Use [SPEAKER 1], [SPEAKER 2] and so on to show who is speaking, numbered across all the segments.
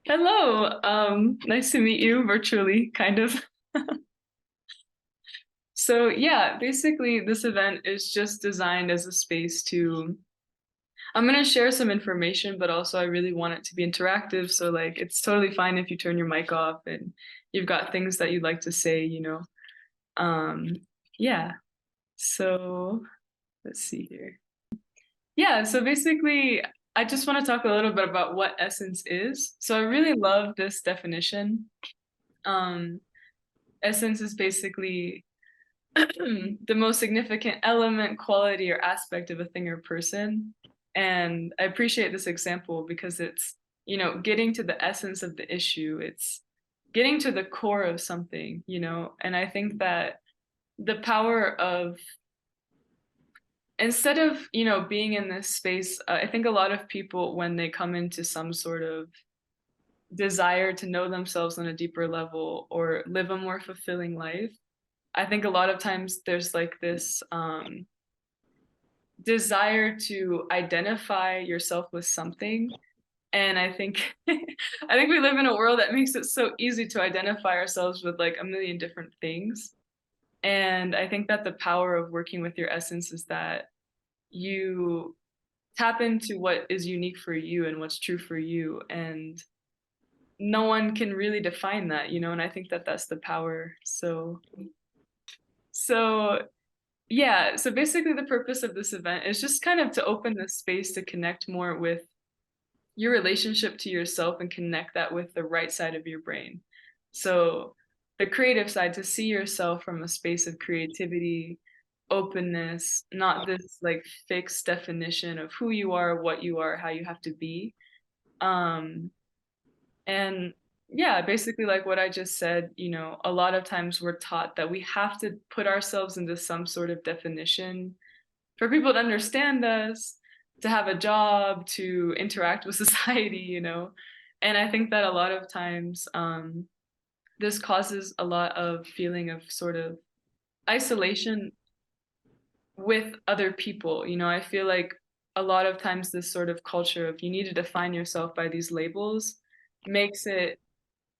[SPEAKER 1] Hello. Nice to meet you virtually, kind of. So yeah, basically this event is just designed as a space to I'm gonna share some information, but also I really want it to be interactive. So like it's totally fine if you turn your mic off and you've got things that you'd like to say. Um, yeah. So let's see here. Yeah, so basically I just want to talk a little bit about what essence is. So I really love this definition. Um, Essence is basically the most significant element, quality, or aspect of a thing or person. And I appreciate this example because it's getting to the essence of the issue. It's getting to the core of something. And I think that the power of, instead of being in this space, I think a lot of people, when they come into some sort of desire to know themselves on a deeper level or live a more fulfilling life, I think a lot of times there's like this desire to identify yourself with something. And I think I think we live in a world that makes it so easy to identify ourselves with like a million different things. And I think that the power of working with your essence is that you tap into what is unique for you and what's true for you. And no one can really define that, and I think that that's the power. So yeah, so basically the purpose of this event is just kind of to open this space to connect more with your relationship to yourself and connect that with the right side of your brain. So the creative side, to see yourself from a space of creativity, openness, not this like fixed definition of who you are, what you are, how you have to be. Um, and yeah, basically like what I just said, a lot of times we're taught that we have to put ourselves into some sort of definition for people to understand us, to have a job, to interact with society. And I think that a lot of times this causes a lot of feeling of sort of isolation with other people. I feel like a lot of times this sort of culture of you need to define yourself by these labels makes it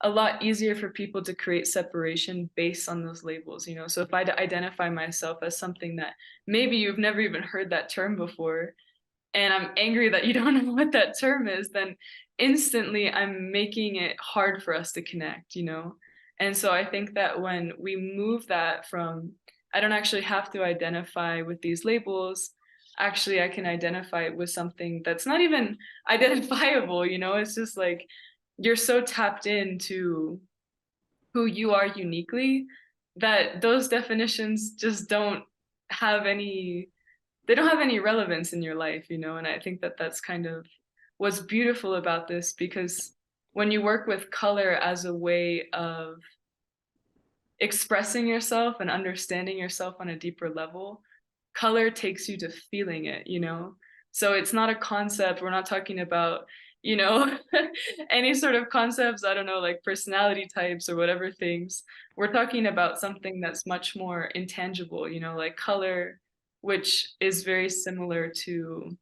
[SPEAKER 1] a lot easier for people to create separation based on those labels. So if I identify myself as something that maybe you've never even heard that term before, and I'm angry that you don't know what that term is, then instantly I'm making it hard for us to connect. And so I think that when we move that from, I don't actually have to identify with these labels, actually, I can identify with something that's not even identifiable. It's just like you're so tapped into who you are uniquely that those definitions just have any they don't have any relevance in your life. And I think that that's kind of what's beautiful about this, because when you work with color as a way of expressing yourself and understanding yourself on a deeper level, color takes you to feeling it. So it's not a concept. We're not talking about any sort of concepts, I don't know, like personality types or whatever things. We're talking about something that's much more intangible, like color, which is very similar to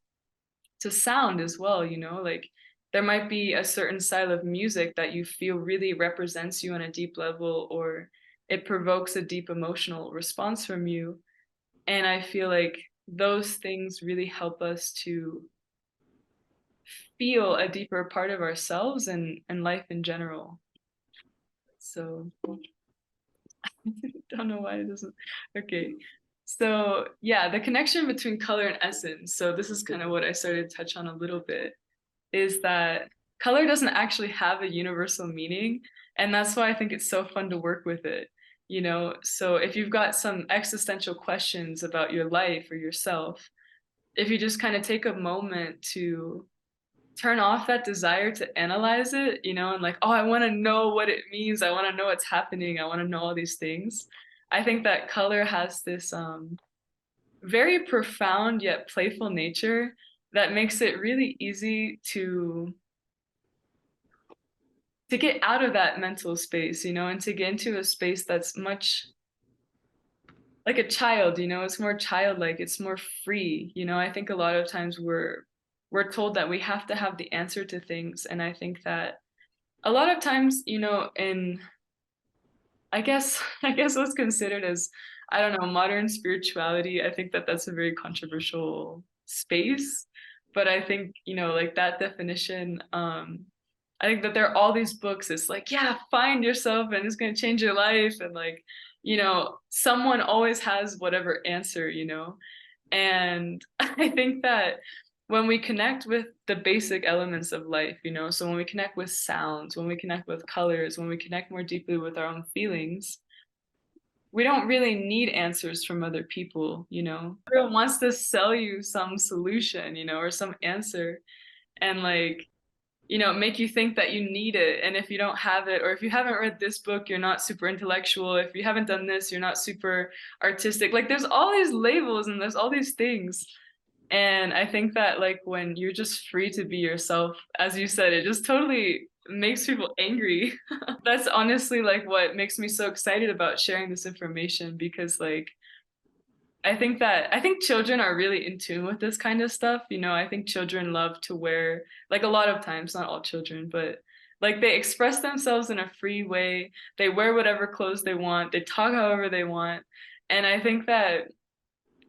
[SPEAKER 1] sound as well. Like there might be a certain style of music that you feel really represents you on a deep level, or it provokes a deep emotional response from you. And I feel like those things really help us to feel a deeper part of ourselves and life in general. So don't know why it doesn't. Okay. So yeah, the connection between color and essence. So this is kind of what I started to touch on a little bit, is that color doesn't actually have a universal meaning. And that's why I think it's so fun to work with it. So if you've got some existential questions about your life or yourself, if you just kind of take a moment to turn off that desire to analyze it, and like, oh, I want to know what it means. I want to know what's happening. I want to know all these things. I think that color has this very profound yet playful nature that makes it really easy to get out of that mental space, and to get into a space that's much like a child. It's more childlike, it's more free. I think a lot of times we're told that we have to have the answer to things, and I think that a lot of times, you know, in I guess I guess what's considered as, I don't know, modern spirituality, I think that that's a very controversial space, but I think, you know, like that definition, I think that there are all these books, it's like, yeah, find yourself and it's gonna change your life and like, you know, someone always has whatever answer, you know? And I think that when we connect with the basic elements of life, you know, so when we connect with sounds, when we connect with colors, when we connect more deeply with our own feelings, we don't really need answers from other people, you know. Everyone wants to sell you some solution, you know, or some answer and like, you know, make you think that you need it. And if you don't have it, or if you haven't read this book, you're not super intellectual. If you haven't done this, you're not super artistic. Like there's all these labels and there's all these things. And I think that like when you're just free to be yourself, as you said, it just totally makes people angry. That's honestly like what makes me so excited about sharing this information because like I think children are really in tune with this kind of stuff. You know, I think children love to wear, like a lot of times, not all children, but like they express themselves in a free way. They wear whatever clothes they want. They talk however they want. And I think that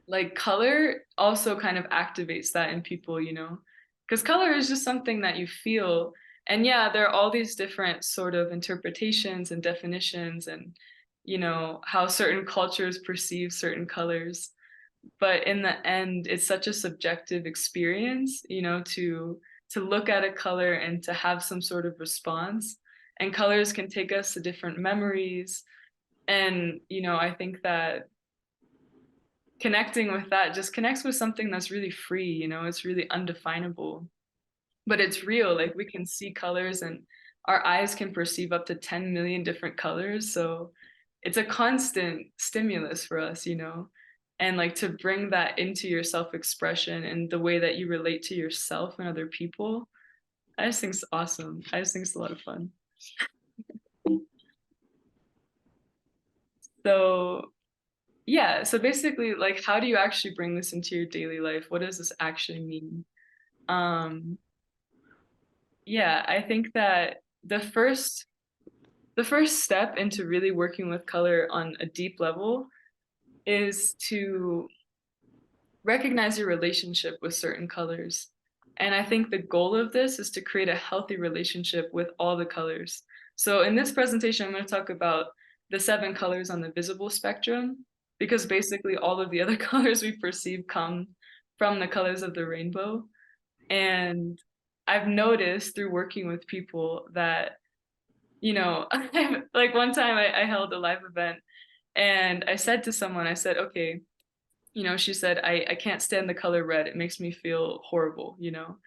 [SPEAKER 1] like color also kind of activates that in people, you know, because color is just something that you feel. And yeah, there are all these different sort of interpretations and definitions and, you know, how certain cultures perceive certain colors. But in the end, it's such a subjective experience, you know, to look at a color and to have some sort of response. And colors can take us to different memories. And, you know, I think that connecting with that just connects with something that's really free, you know, it's really undefinable, but it's real. Like we can see colors and our eyes can perceive up to 10 million different colors. So it's a constant stimulus for us, you know, and like to bring that into your self expression and the way that you relate to yourself and other people. I just think it's awesome. I just think it's a lot of fun. So, yeah, so basically, like, how do you actually bring this into your daily life? What does this actually mean? Um, yeah, I think that the first step into really working with color on a deep level is to recognize your relationship with certain colors. And I think the goal of this is to create a healthy relationship with all the colors. So in this presentation, I'm going to talk about the 7 colors on the visible spectrum, because basically all of the other colors we perceive come from the colors of the rainbow. And I've noticed through working with people that, you know, like one time I held a live event and I said to someone, I said, okay, you know, she said, I can't stand the color red. It makes me feel horrible, you know?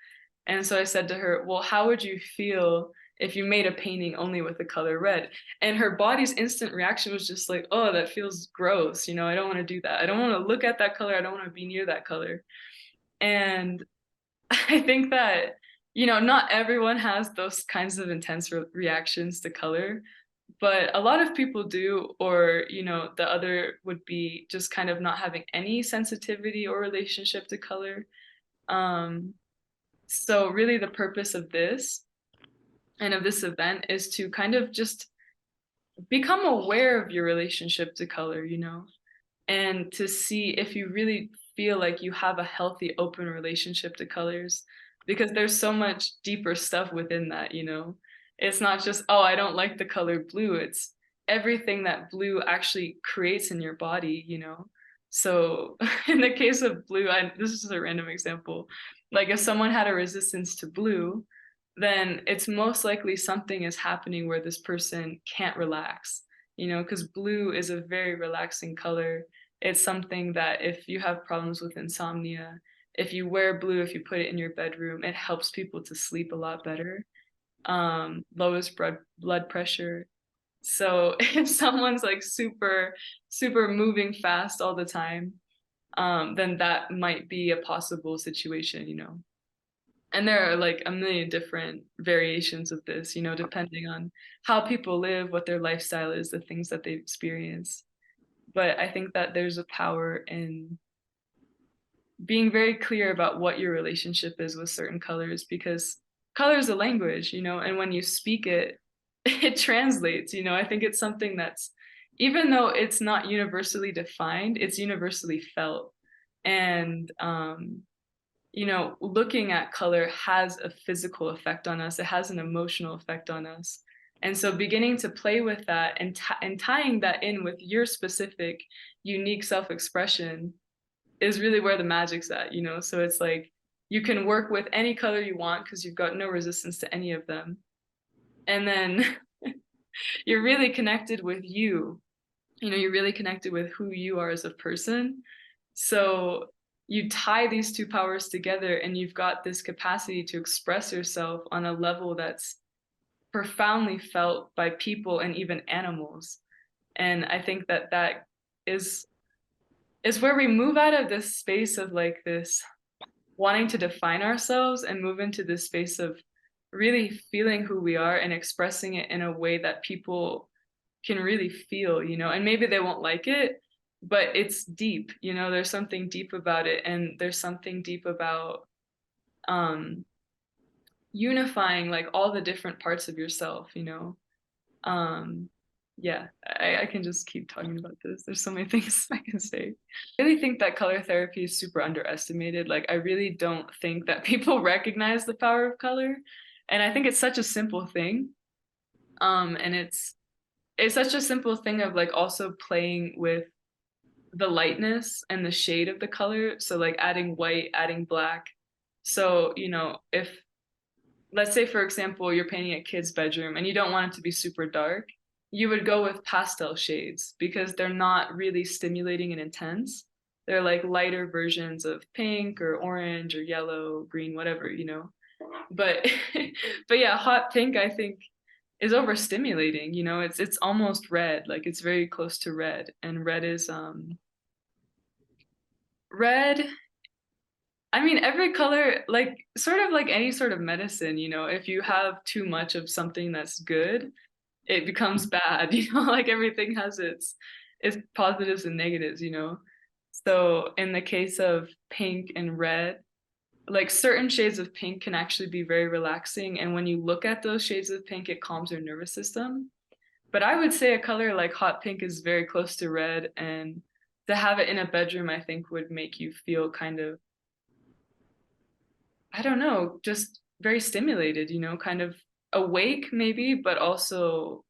[SPEAKER 1] And so I said to her, well, how would you feel if you made a painting only with the color red? And her body's instant reaction was just like, oh, that feels gross. You know, I don't want to do that. I don't want to look at that color. I don't want to be near that color. And I think that, you know, not everyone has those kinds of intense reactions to color, but a lot of people do, or, you know, the other would be just kind of not having any sensitivity or relationship to color. Um, so really the purpose of this and of this event is to kind of just become aware of your relationship to color, you know, and to see if you really feel like you have a healthy, open relationship to colors, because there's so much deeper stuff within that, you know. It's not just, oh, I don't like the color blue. It's everything that blue actually creates in your body, you know. So in the case of blue, this is a random example. Like if someone had a resistance to blue, then it's most likely something is happening where this person can't relax, you know, because blue is a very relaxing color. It's something that if you have problems with insomnia, if you wear blue, if you put it in your bedroom, it helps people to sleep a lot better, lowers blood pressure. So if someone's like super moving fast all the time, then that might be a possible situation, you know. And there are like a million different variations of this, you know, depending on how people live, what their lifestyle is, the things that they experience. But I think that there's a power in being very clear about what your relationship is with certain colors, because color is a language, you know, and when you speak it, it translates, you know. I think it's something that's, even though it's not universally defined, it's universally felt. And you know, looking at color has a physical effect on us. It has an emotional effect on us. And so beginning to play with that and tying that in with your specific unique self-expression is really where the magic's at, you know? So it's like you can work with any color you want because you've got no resistance to any of them. And then you're really connected with you. You know, you're really connected with who you are as a person. So you tie these two powers together and you've got this capacity to express yourself on a level that's profoundly felt by people and even animals. And I think that that is is where we move out of this space of like this wanting to define ourselves and move into this space of really feeling who we are and expressing it in a way that people can really feel, you know, and maybe they won't like it, but it's deep, you know, there's something deep about it. And there's something deep about um unifying like all the different parts of yourself, you know. Um yeah, I can just keep talking about this. There's so many things I can say. I really think that color therapy is super underestimated. Like I really don't think that people recognize the power of color. And I think it's such a simple thing. And it's such a simple thing of like also playing with the lightness and the shade of the color. So like adding white, adding black. So, you know, if let's say for example, you're painting a kid's bedroom and you don't want it to be super dark, you would go with pastel shades because they're not really stimulating and intense. They're like lighter versions of pink or orange or yellow, green, whatever, you know. But but yeah, hot pink I think is overstimulating, you know. It's almost red, like it's very close to red. And red is red, I mean, every color, like sort of like any sort of medicine, you know, if you have too much of something that's good, it becomes bad, you know, like everything has its positives and negatives, you know. So in the case of pink and red, like certain shades of pink can actually be very relaxing. And when you look at those shades of pink, it calms your nervous system. But I would say a color like hot pink is very close to red, and to have it in a bedroom, I think would make you feel kind of, I don't know, just very stimulated, you know, kind of awake maybe, but also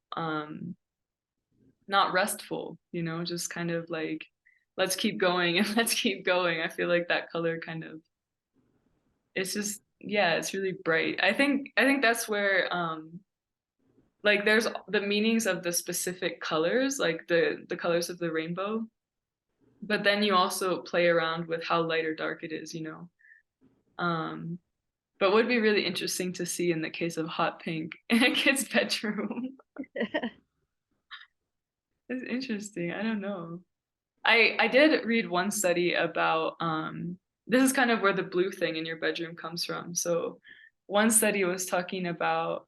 [SPEAKER 1] not restful, you know, just kind of like let's keep going and let's keep going. I feel like that color kind of, it's just, yeah, it's really bright. I think that's where like there's the meanings of the specific colors, like the colors of the rainbow, but then you also play around with how light or dark it is, you know. Um but would be really interesting to see in the case of hot pink in a kid's bedroom. It's interesting. I don't know. I did read one study about this is kind of where the blue thing in your bedroom comes from. So one study was talking about,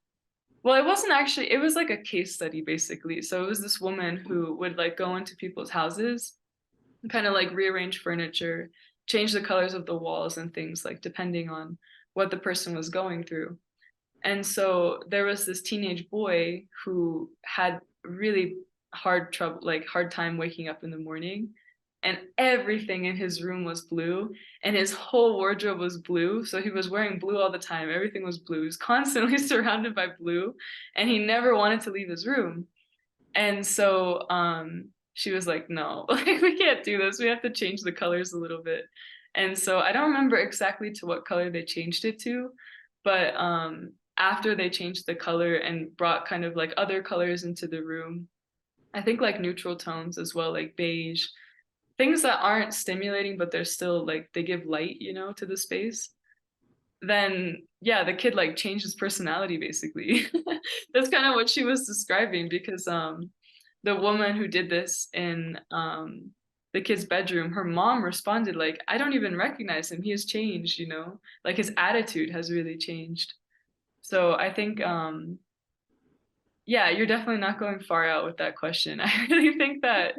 [SPEAKER 1] well, it wasn't actually, it was like a case study basically. So it was this woman who would like go into people's houses, kind of like rearrange furniture, change the colors of the walls and things like depending on what the person was going through. And so there was this teenage boy who had really hard trouble, like hard time waking up in the morning. And everything in his room was blue, and his whole wardrobe was blue. So he was wearing blue all the time. Everything was blue. He was constantly surrounded by blue, and he never wanted to leave his room. And so she was like, no, like we can't do this. We have to change the colors a little bit. And so I don't remember exactly to what color they changed it to, but after they changed the color and brought kind of like other colors into the room, I think like neutral tones as well, like beige, things that aren't stimulating, but they're still like they give light, you know, to the space. Then yeah, the kid like changed his personality basically. That's kind of what she was describing because the woman who did this in the kid's bedroom, her mom responded like, I don't even recognize him. He has changed, you know, like his attitude has really changed. So I think yeah, you're definitely not going far out with that question. I really think that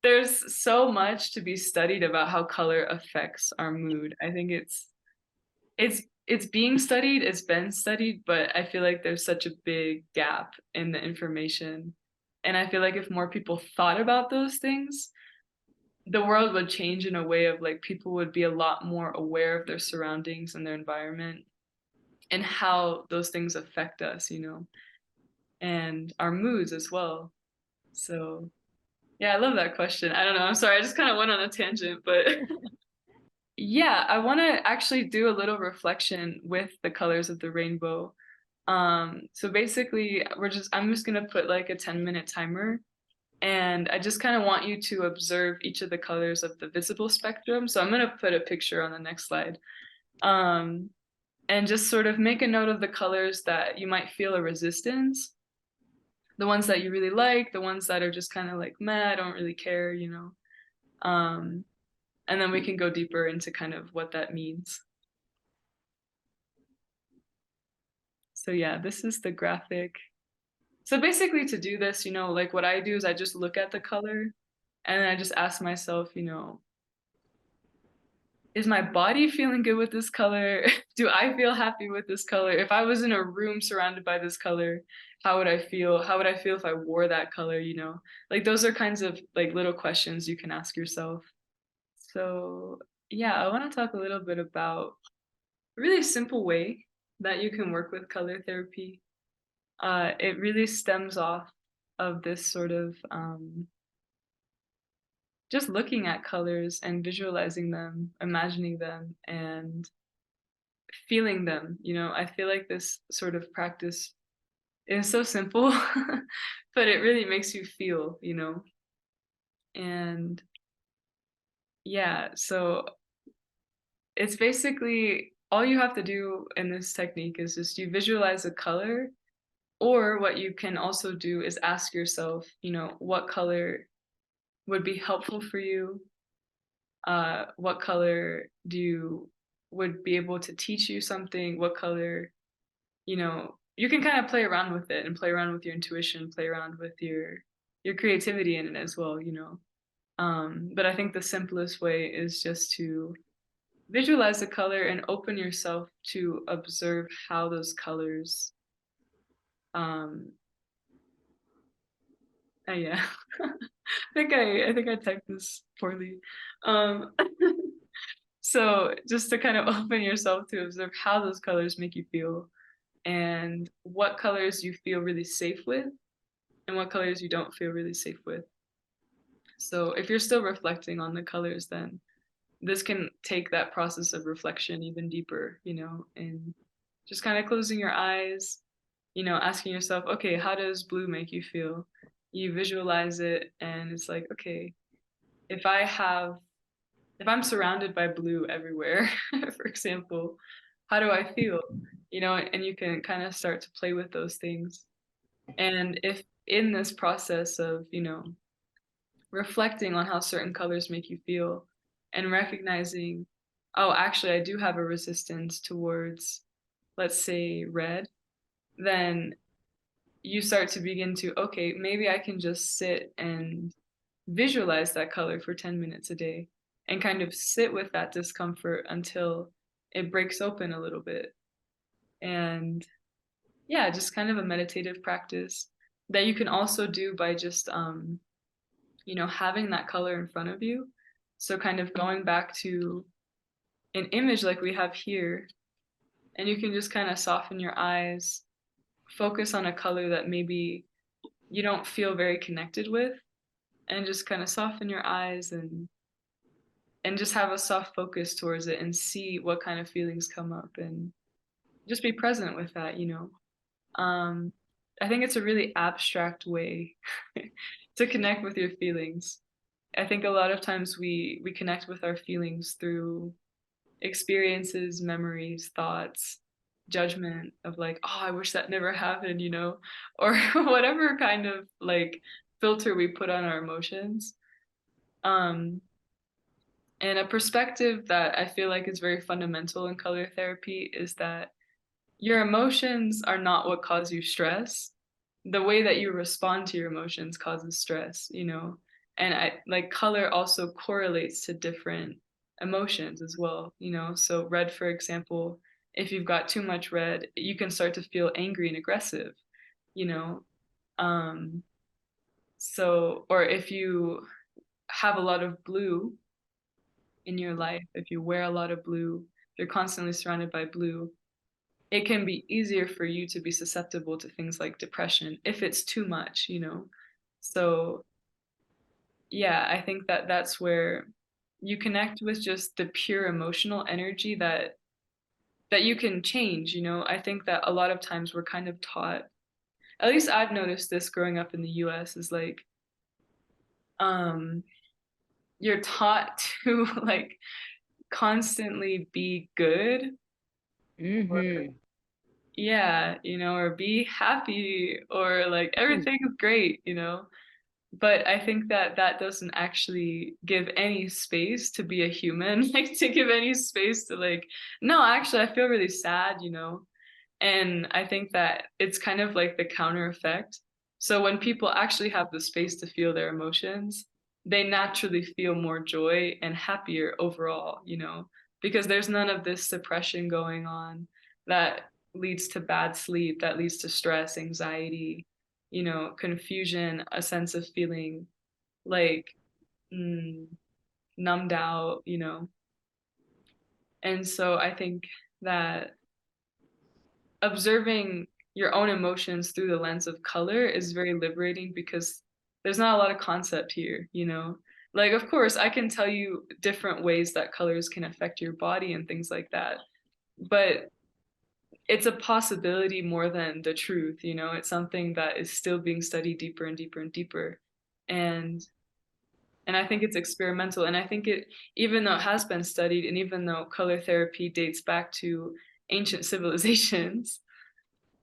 [SPEAKER 1] there's so much to be studied about how color affects our mood. I think it's it's being studied, it's been studied, but I feel like there's such a big gap in the information. And I feel like if more people thought about those things, the world would change in a way of like people would be a lot more aware of their surroundings and their environment and how those things affect us, and our moods as well. So, yeah, I love that question. I don't know. I'm sorry. I just kind of went on a tangent, but yeah, I want to actually do a little reflection with the colors of the rainbow. So basically, I'm just gonna put like a 10-minute timer, and I just kind of want you to observe each of the colors of the visible spectrum. So I'm gonna put a picture on the next slide. Um, and just sort of make a note of the colors that you might feel a resistance, the ones that you really like, the ones that are just kind of like, meh, I don't really care. Um, and then we can go deeper into kind of what that means. So yeah, this is the graphic. So basically to do this, like what I do is I just look at the color and I just ask myself, is my body feeling good with this color? Do I feel happy with this color? If I was in a room surrounded by this color, how would I feel? How would I feel if I wore that color? Like those are kinds of like little questions you can ask yourself. So, yeah, I want to talk a little bit about a really simple way that you can work with color therapy. It really stems off of this sort of just looking at colors and visualizing them, imagining them, and feeling them. I feel like this sort of practice is so simple, but it really makes you feel. And yeah, so it's basically all you have to do in this technique is just you visualize a color, or what you can also do is ask yourself, what color would be helpful for you? What color would be able to teach you something? What color, you can kind of play around with it and play around with your intuition, play around with your creativity in it as well. But I think the simplest way is just to visualize the color and open yourself to observe how those colors um yeah. I think I typed this poorly. Um so just to kind of open yourself to observe how those colors make you feel and what colors you feel really safe with and what colors you don't feel really safe with. So if you're still reflecting on the colors, then this can take that process of reflection even deeper, and just kind of closing your eyes, asking yourself, okay, how does blue make you feel? You visualize it, and it's like, okay, if I have, if I'm surrounded by blue everywhere, for example, how do I feel? And you can kind of start to play with those things. And if in this process of, reflecting on how certain colors make you feel and recognizing, oh, actually, I do have a resistance towards, let's say, red, then you start to begin to, okay, maybe I can just sit and visualize that color for 10 minutes a day and kind of sit with that discomfort until it breaks open a little bit. And yeah, just kind of a meditative practice that you can also do by just having that color in front of you. So kind of going back to an image like we have here, and you can just kind of soften your eyes, focus on a color that maybe you don't feel very connected with, and just kind of soften your eyes and just have a soft focus towards it and see what kind of feelings come up and just be present with that. Um, I think it's a really abstract way to connect with your feelings. I think a lot of times we connect with our feelings through experiences, memories, thoughts, judgment of like, oh, I wish that never happened, or whatever kind of like filter we put on our emotions. Um, and a perspective that I feel like is very fundamental in color therapy is that your emotions are not what cause you stress. The way that you respond to your emotions causes stress. And I like color also correlates to different emotions as well. So red, for example, If you've got too much red, you can start to feel angry and aggressive, you know? Um, so, or if you have a lot of blue in your life, if you wear a lot of blue, if you're constantly surrounded by blue, it can be easier for you to be susceptible to things like depression if it's too much, you know? So, yeah, I think that that's where you connect with just the pure emotional energy that you can change, you know? I think that a lot of times we're kind of taught, at least I've noticed this growing up in the US, is like, um, you're taught to like constantly be good or
[SPEAKER 2] Mm-hmm.
[SPEAKER 1] yeah, you know, or be happy or like everything is great, you know? But I think that that doesn't actually give any space to be a human, like to give any space to like, no, actually, I feel really sad, you know? And I think that it's kind of like the counter effect. So when people actually have the space to feel their emotions, they naturally feel more joy and happier overall, you know, because there's none of this suppression going on that leads to bad sleep, that leads to stress, anxiety, you know, confusion, a sense of feeling like mm, numbed out, you know. And so I think that observing your own emotions through the lens of color is very liberating because there's not a lot of concept here, you know? Like, of course, I can tell you different ways that colors can affect your body and things like that, but it's a possibility more than the truth, you know? It's something that is still being studied deeper and deeper and deeper. And and I think it's experimental, and I think it, even though it has been studied and even though color therapy dates back to ancient civilizations,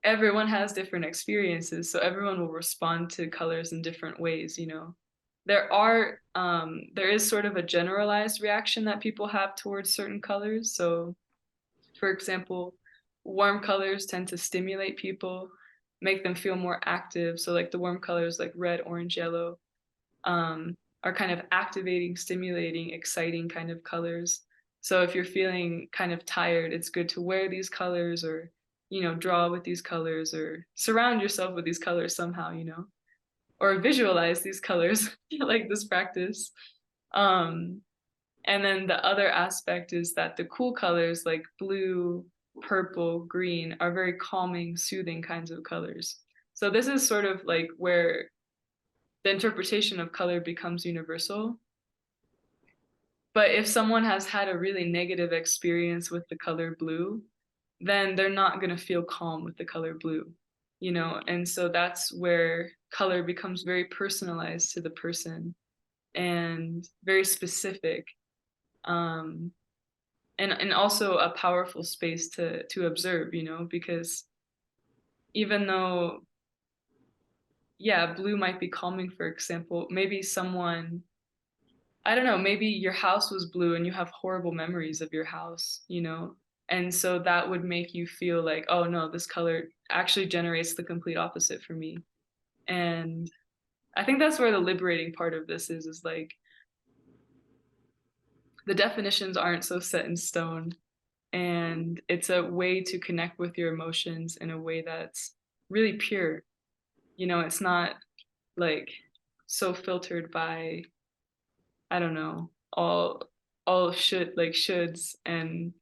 [SPEAKER 1] everyone has different experiences, so everyone will respond to colors in different ways, you know. There is sort of a generalized reaction that people have towards certain colors. So, for example, warm colors tend to stimulate people, make them feel more active. So like the warm colors like red, orange, yellow, are kind of activating, stimulating, exciting kind of colors. So if you're feeling kind of tired, it's good to wear these colors or, you know, draw with these colors or surround yourself with these colors somehow, you know, or visualize these colors like this practice. Um, and then the other aspect is that the cool colors like blue, purple, green are very calming, soothing kinds of colors. So this is sort of like where the interpretation of color becomes universal. But if someone has had a really negative experience with the color blue, then they're not going to feel calm with the color blue, you know? And so that's where color becomes very personalized to the person and very specific. Um, and also a powerful space to observe, you know, because even though, yeah, blue might be calming, for example, maybe someone, I don't know, maybe your house was blue and you have horrible memories of your house, you know? And so that would make you feel like, oh no, this color actually generates the complete opposite for me. And I think that's where the liberating part of this is like the definitions aren't so set in stone. And it's a way to connect with your emotions in a way that's really pure. You know, it's not like so filtered by, I don't know, all shoulds and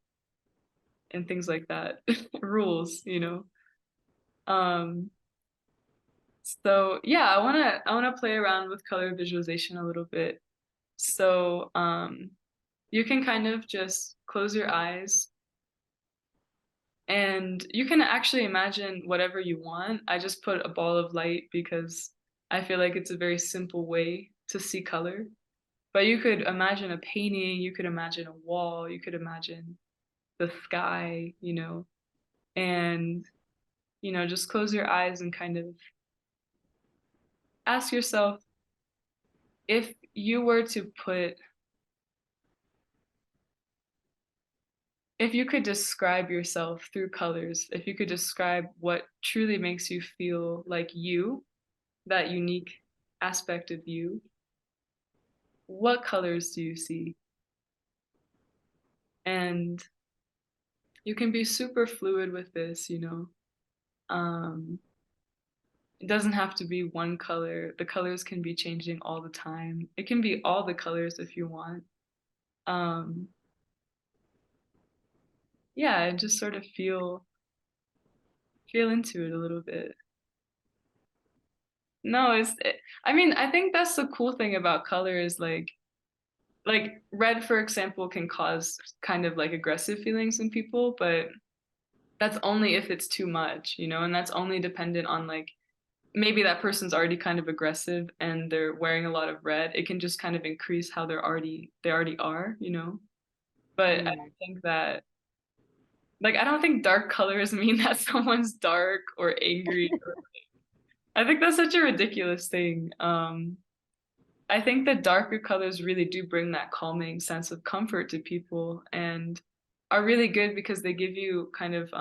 [SPEAKER 1] things like that rules, you know. um so yeah, I want to play around with color visualization a little bit. So you can kind of just close your eyes and you can actually imagine whatever you want. I just put a ball of light because I feel like it's a very simple way to see color. But you could imagine a painting, you could imagine a wall, you could imagine the sky, you know, and you know, just close your eyes and kind of ask yourself, if you were to put, if you could describe yourself through colors, if you could describe what truly makes you feel like you, that unique aspect of you, what colors do you see? And you can be super fluid with this, it doesn't have to be one color. The colors can be changing all the time. It can be all the colors if you want. Um, yeah, and just sort of feel into it a little bit. No, I mean, I think that's the cool thing about color is like red, for example, can cause kind of like aggressive feelings in people, but that's only if it's too much, and that's only dependent on like maybe that person's already kind of aggressive and they're wearing a lot of red. It can just kind of increase how they already are. But I
[SPEAKER 2] Mm.
[SPEAKER 1] don't think that like I don't think dark colors mean that someone's dark or angry. I think that's such a ridiculous thing. I think the darker colors really do bring that calming sense of comfort to people and are really good because they give you kind of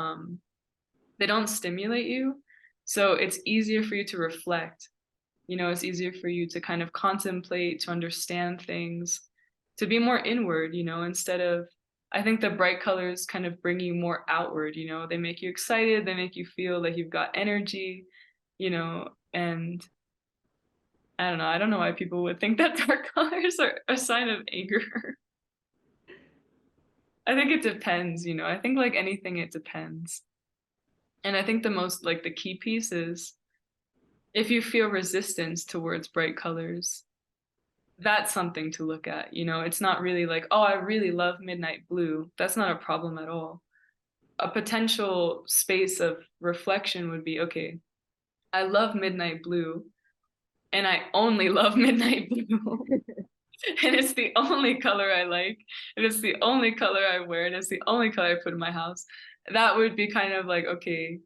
[SPEAKER 1] they don't stimulate you. So it's easier for you to reflect. It's easier for you to kind of contemplate, to understand things, to be more inward, instead of I think the bright colors kind of bring you more outward, they make you excited, they make you feel like you've got energy, and I don't know why people would think that dark colors are a sign of anger. I think it depends, I think like anything, it depends. And I think the key piece is if you feel resistance towards bright colors, that's something to look at. It's not really like, oh, I really love midnight blue. That's not a problem at all. A potential space of reflection would be, okay, I love midnight blue and I only love midnight blue. And it's the only color I like, and it's the only color I wear, and it's the only color I put in my house. That would be kind of like, okay,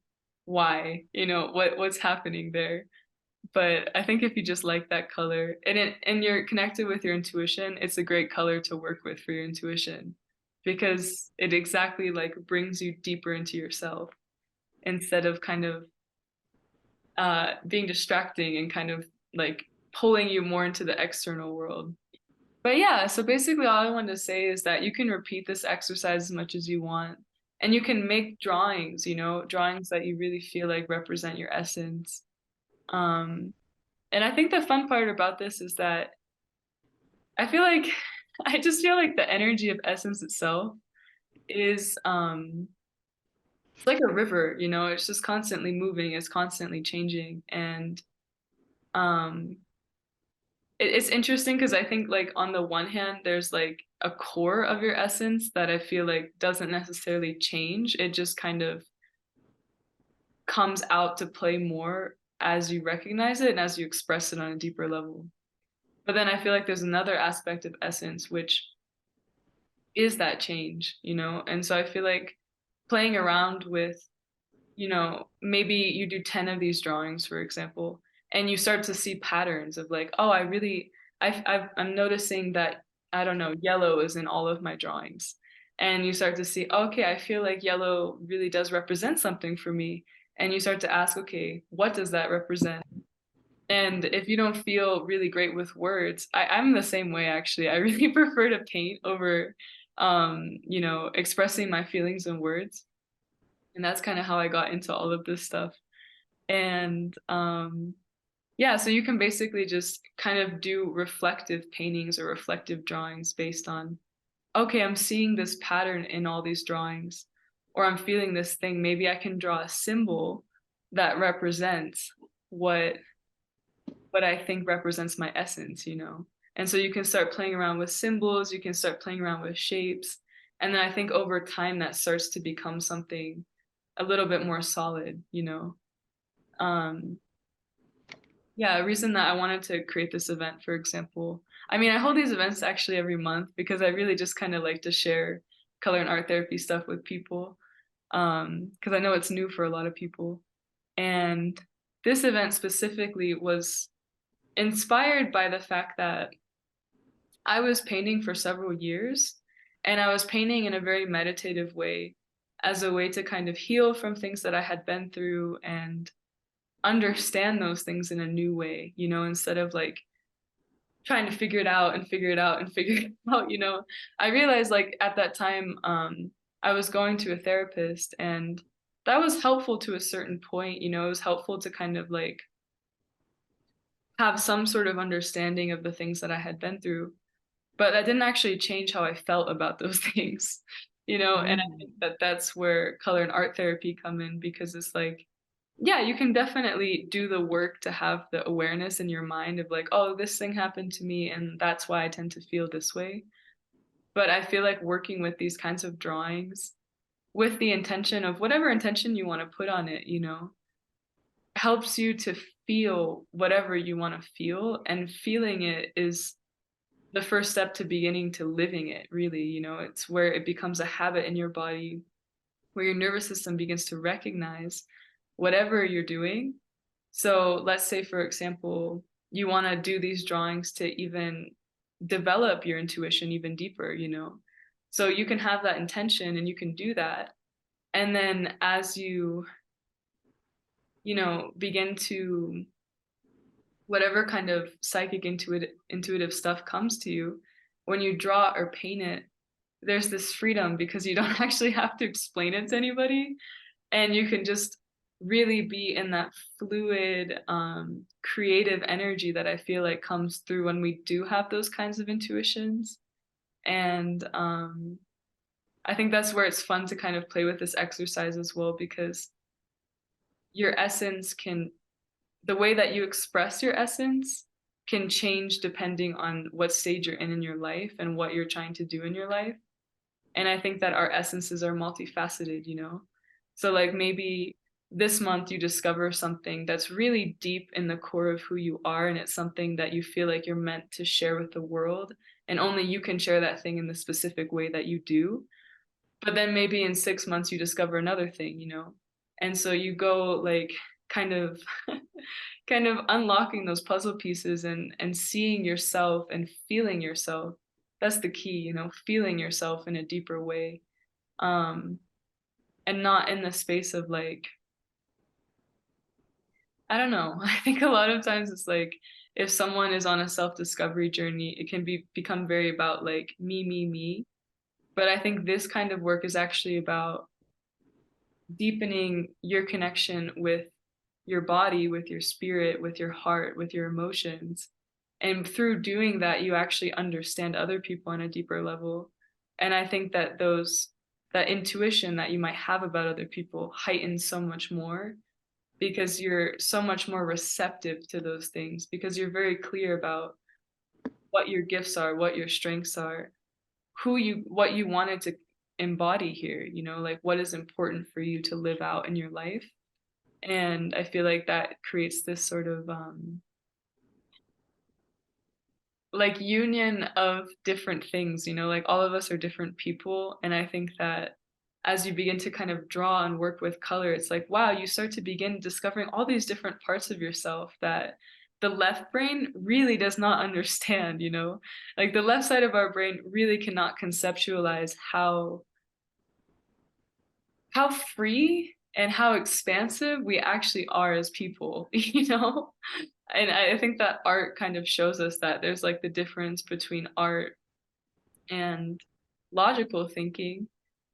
[SPEAKER 1] why? What's happening there? But I think if you just like that color and you're connected with your intuition, it's a great color to work with for your intuition because it exactly like brings you deeper into yourself instead of kind of being distracting and kind of like pulling you more into the external world. But yeah, so basically all I wanted to say is that you can repeat this exercise as much as you want. And you can make drawings, drawings that you really feel like represent your essence. Um, and I think the fun part about this is that I feel like I just feel like the energy of essence itself is it's like a river, it's just constantly moving, it's constantly changing. And um it's interesting because I think like on the one hand there's like a core of your essence that I feel like doesn't necessarily change. It just kind of comes out to play more as you recognize it and as you express it on a deeper level. But then I feel like there's another aspect of essence which is that change, And so I feel like playing around with, maybe you do 10 of these drawings, for example, and you start to see patterns of like, oh, I'm noticing that, I don't know, yellow is in all of my drawings. And you start to see, okay, I feel like yellow really does represent something for me. And you start to ask, okay, what does that represent? And if you don't feel really great with words, I'm the same way actually. I really prefer to paint over expressing my feelings in words. And that's kind of how I got into all of this stuff. And yeah, so you can basically just kind of do reflective paintings or reflective drawings based on, okay, I'm seeing this pattern in all these drawings, or I'm feeling this thing. Maybe I can draw a symbol that represents what what I think represents my essence. And so you can start playing around with symbols, you can start playing around with shapes. And then I think over time that starts to become something a little bit more solid. Um, yeah, a reason that I wanted to create this event, for example. I mean, I hold these events actually every month because I really just kind of like to share color and art therapy stuff with people. Because I know it's new for a lot of people. And this event specifically was inspired by the fact that I was painting for several years and I was painting in a very meditative way as a way to kind of heal from things that I had been through and understand those things in a new way, instead of like trying to figure it out and figure it out and figure it out. I realized like at that time, I was going to a therapist, and that was helpful to a certain point, you know, it was helpful to kind of like have some sort of understanding of the things that I had been through, but that didn't actually change how I felt about those things, you know, and I
[SPEAKER 2] Mm.
[SPEAKER 1] think that that's where color and art therapy come in because it's like, yeah, you can definitely do the work to have the awareness in your mind of like, oh, this thing happened to me and that's why I tend to feel this way. But I feel like working with these kinds of drawings with the intention of whatever intention you want to put on it, you know, helps you to feel whatever you want to feel. And feeling it is the first step to beginning to living it, really. You know, it's where it becomes a habit in your body, where your nervous system begins to recognize whatever you're doing. So let's say, for example, you want to do these drawings to even develop your intuition even deeper, you know. So you can have that intention and you can do that. And then as you know, begin to whatever kind of psychic intuitive stuff comes to you, when you draw or paint it, there's this freedom because you don't actually have to explain it to anybody, and you can just really be in that fluid, creative energy that I feel like comes through when we do have those kinds of intuitions. And I think that's where it's fun to kind of play with this exercise as well because your essence can the way that you express your essence can change depending on what stage you're in your life and what you're trying to do in your life. And I think that our essences are multifaceted, you know? So, like, maybe this month you discover something that's really deep in the core of who you are, and it's something that you feel like you're meant to share with the world, and only you can share that thing in the specific way that you do. But then maybe in 6 months you discover another thing, you know? And so you go, like, kind of kind of unlocking those puzzle pieces and seeing yourself and feeling yourself. That's the key, you know, feeling yourself in a deeper way. Um, and not in the space of like, I don't know. I think a lot of times it's like if someone is on a self-discovery journey, it can become very about like me. But I think this kind of work is actually about deepening your connection with your body, with your spirit, with your heart, with your emotions. And through doing that, you actually understand other people on a deeper level. And I think that that intuition that you might have about other people heightens so much more because you're so much more receptive to those things because you're very clear about what your gifts are, what your strengths are, what you wanted to embody here, you know, like what is important for you to live out in your life. And I feel like that creates this sort of like union of different things, you know, like all of us are different people. And I think that as you begin to kind of draw and work with color, it's like, wow, you start to begin discovering all these different parts of yourself that the left brain really does not understand, you know? Like the left side of our brain really cannot conceptualize how free and how expansive we actually are as people, you know? And I think that art kind of shows us that there's like the difference between art and logical thinking.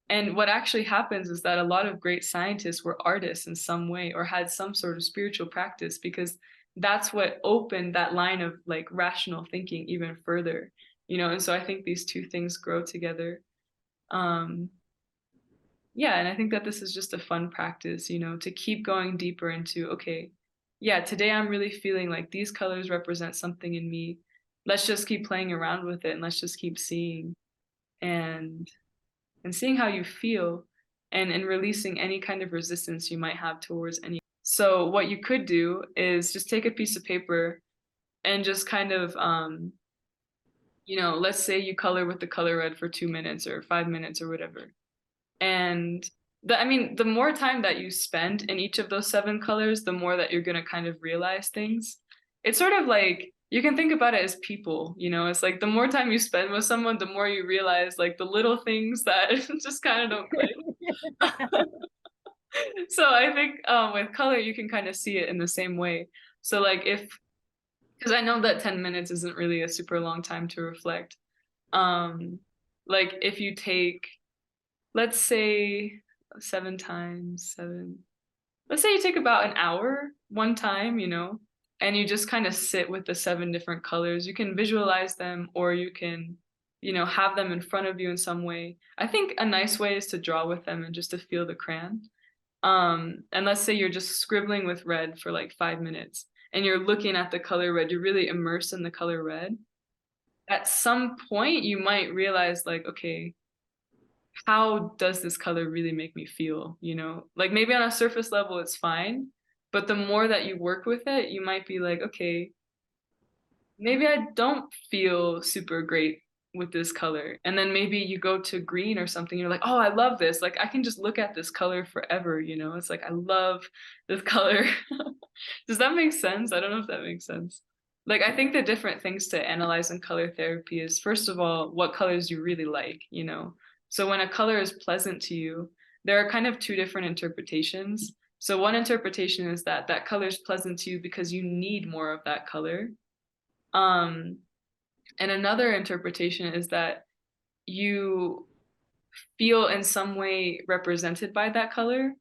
[SPEAKER 1] And what actually happens is that a lot of great scientists were artists in some way or had some sort of spiritual practice because that's what opened that line of like rational thinking even further, you know? And so I think these two things grow together. Um, yeah, and I think that this is just a fun practice, you know, to keep going deeper into, okay, yeah, today I'm really feeling like these colors represent something in me. Let's just keep playing around with it and let's just keep seeing and seeing how you feel and releasing any kind of resistance you might have towards any. So what you could do is just take a piece of paper and just kind of you know, let's say you color with the color red for 2 minutes or 5 minutes or whatever. And I mean, the more time that you spend in each of those 7 colors, the more that you're gonna kind of realize things. It's sort of like you can think about it as people, you know, it's like the more time you spend with someone, the more you realize like the little things that just kind of don't click. So I think with color, you can kind of see it in the same way. So like because I know that 10 minutes isn't really a super long time to reflect. Um, like if you take let's say 7 times 7. Let's say you take about an hour one time, and you just kind of sit with the 7 different colors. You can visualize them or you can, have them in front of you in some way. I think a nice way is to draw with them and just to feel the crayon. And let's say you're just scribbling with red for like 5 minutes and you're looking at the color red, you're really immersed in the color red. At some point, you might realize, like, okay, how does this color really make me feel? Like maybe on a surface level, it's fine. But the more that you work with it, you might be like, okay, maybe I don't feel super great with this color. And then maybe you go to green or something, you're like, oh, I love this. Like I can just look at this color forever. It's like I love this color. Does that make sense? I don't know if that makes sense. Like I think the different things to analyze in color therapy is first of all, what colors you really like. So when a color is pleasant to you, there are kind of two different interpretations. So one interpretation is that that color is pleasant to you because you need more of that color. Um, and another interpretation is that you feel in some way represented by that color.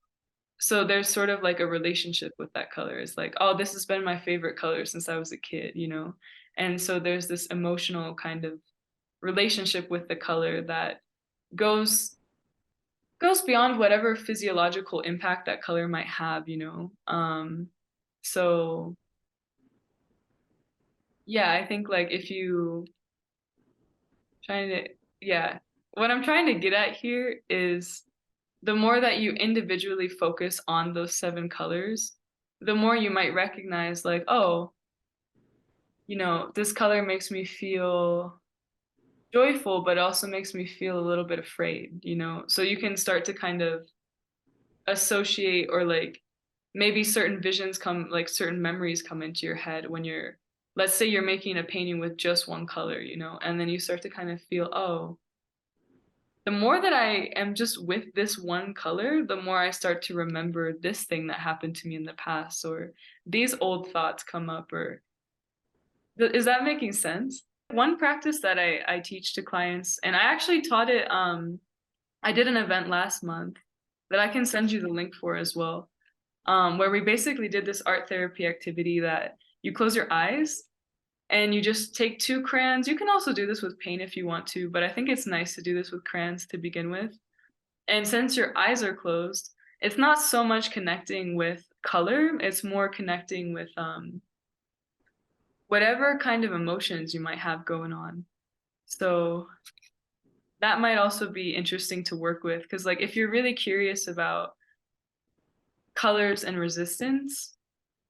[SPEAKER 1] So there's sort of like a relationship with that color. It's like, oh, this has been my favorite color since I was a kid. And so there's this emotional kind of relationship with the color that goes goes beyond whatever physiological impact that color might have. So yeah, I think like if you trying to yeah, what I'm trying to get at here is the more that you individually focus on those 7 colors, the more you might recognize like, oh, this color makes me feel joyful, but also makes me feel a little bit afraid. So you can start to kind of associate or like maybe certain visions come, like certain memories come into your head when let's say you're making a painting with just one color, and then you start to kind of feel, oh, the more that I am just with this one color, the more I start to remember this thing that happened to me in the past, or these old thoughts come up, or is that making sense? One practice that I teach to clients, and I actually taught it, I did an event last month that I can send you the link for as well, where we basically did this art therapy activity that you close your eyes and you just take 2 crayons. You can also do this with paint if you want to, but I think it's nice to do this with crayons to begin with. And since your eyes are closed, it's not so much connecting with color, it's more connecting with whatever kind of emotions you might have going on. So that might also be interesting to work with because like if you're really curious about colors and resistance,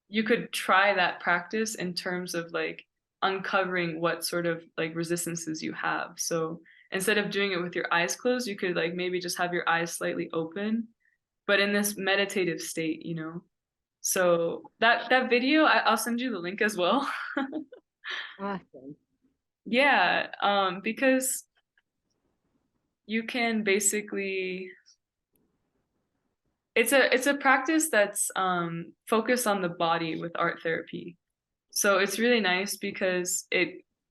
[SPEAKER 1] you could try that practice in terms of like uncovering what sort of like resistances you have. So instead of doing it with your eyes closed, you could like maybe just have your eyes slightly open, but in this meditative state. So that video, I'll send you the link as well.
[SPEAKER 2] Awesome.
[SPEAKER 1] Yeah, because you can basically it's a practice that's focused on the body with art therapy. So it's really nice because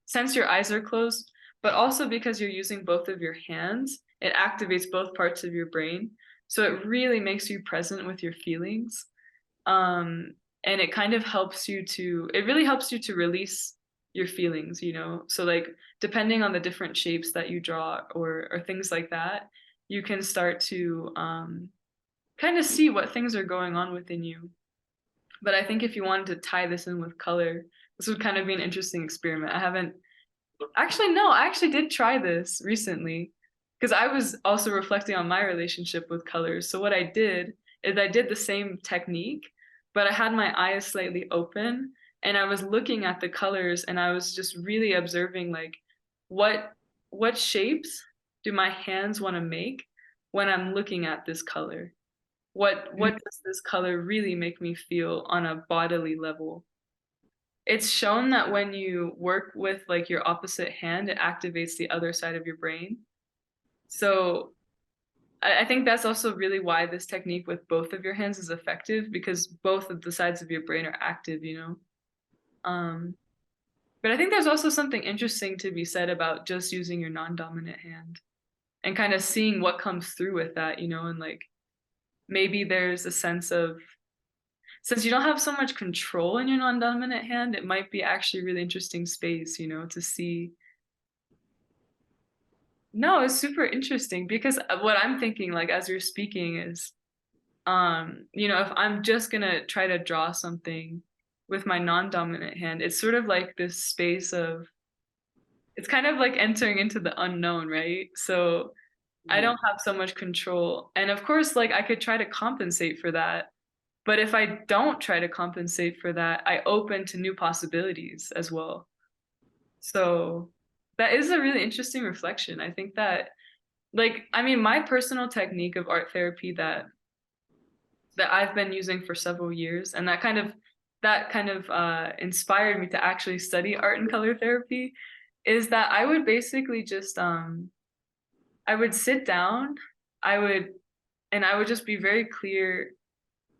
[SPEAKER 1] since your eyes are closed, but also because you're using both of your hands, it activates both parts of your brain. So it really makes you present with your feelings. Um, and it really helps you to release your feelings. So like depending on the different shapes that you draw or things like that, you can start to kind of see what things are going on within you. But I think if you wanted to tie this in with color, this would kind of be an interesting experiment. I haven't actually, no, I actually did try this recently because I was also reflecting on my relationship with colors. So what I did is I did the same technique, but I had my eyes slightly open and I was looking at the colors and I was just really observing like what what shapes do my hands want to make when I'm looking at this color? What does this color really make me feel on a bodily level? It's shown that when you work with like your opposite hand, it activates the other side of your brain. So I think that's also really why this technique with both of your hands is effective because both of the sides of your brain are active. Um, but I think there's also something interesting to be said about just using your non-dominant hand. and kind of seeing what comes through with that, and like maybe there's a sense of, since you don't have so much control in your non-dominant hand, it might be actually really interesting space, to see. No, it's super interesting because what I'm thinking, like as you're speaking, is if I'm just gonna try to draw something with my non-dominant hand, it's sort of like this space of, it's kind of like entering into the unknown, right? So I
[SPEAKER 2] Yeah.
[SPEAKER 1] don't have so much control. And of course, like I could try to compensate for that. But if I don't try to compensate for that, I open to new possibilities as well. So that is a really interesting reflection. I think that, like, I mean, my personal technique of art therapy that I've been using for several years, and that kind of inspired me to actually study art and color therapy, is that I would basically just I would sit down, I would and I would just be very clear.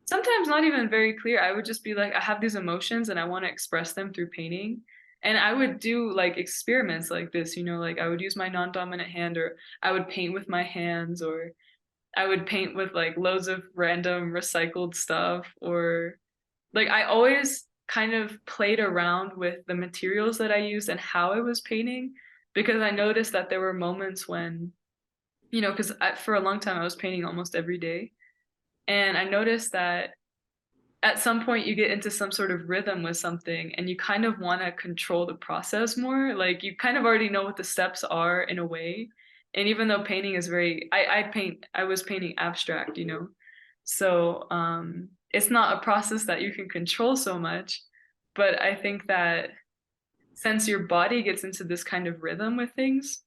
[SPEAKER 1] Sometimes not even very clear. I would just be like, I have these emotions and I want to express them through painting. And I would do like experiments like this, like I would use my non-dominant hand, or I would paint with my hands, or I would paint with like loads of random recycled stuff, or like I always kind of played around with the materials that I used and how I was painting, because I noticed that there were moments when, because for a long time I was painting almost every day. And I noticed that at some point you get into some sort of rhythm with something and you kind of want to control the process more. Like you kind of already know what the steps are in a way. And even though painting is I was painting abstract, so it's not a process that you can control so much. But I think that since your body gets into this kind of rhythm with things,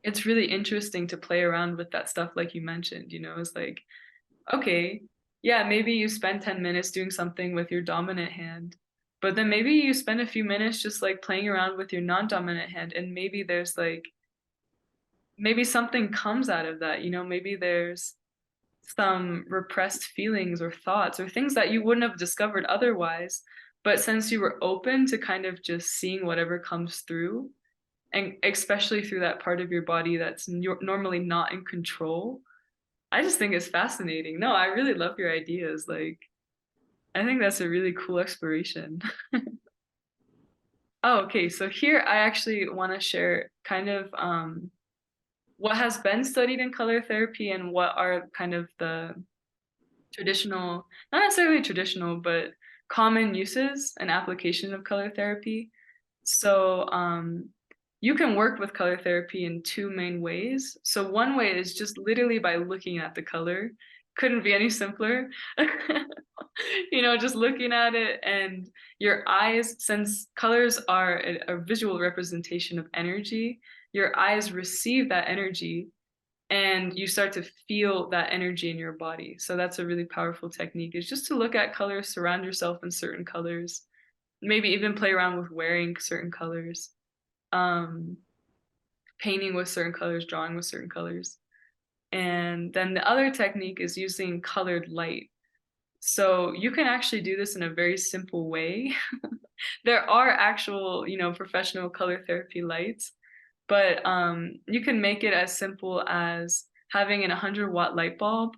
[SPEAKER 1] it's really interesting to play around with that stuff like you mentioned. It's like, okay, yeah, maybe you spend 10 minutes doing something with your dominant hand, but then maybe you spend a few minutes just like playing around with your non-dominant hand, and maybe there's like, maybe something comes out of that, maybe there's some repressed feelings or thoughts or things that you wouldn't have discovered otherwise. But since you were open to kind of just seeing whatever comes through, and especially through that part of your body that's normally not in control, I just think it's fascinating. No, I really love your ideas. Like, I think that's a really cool exploration. Oh, okay. So here I actually want to share kind of what has been studied in color therapy and what are kind of the traditional, not necessarily traditional, but common uses and application of color therapy. So you can work with color therapy in two main ways. So one way is just literally by looking at the color. Couldn't be any simpler. Just looking at it, and your eyes, since colors are a visual representation of energy, your eyes receive that energy and you start to feel that energy in your body. So that's a really powerful technique, is just to look at colors, surround yourself in certain colors, maybe even play around with wearing certain colors, um, painting with certain colors, drawing with certain colors. And then the other technique is using colored light. So you can actually do this in a very simple way. There are actual, professional color therapy lights, but you can make it as simple as having an 100-watt light bulb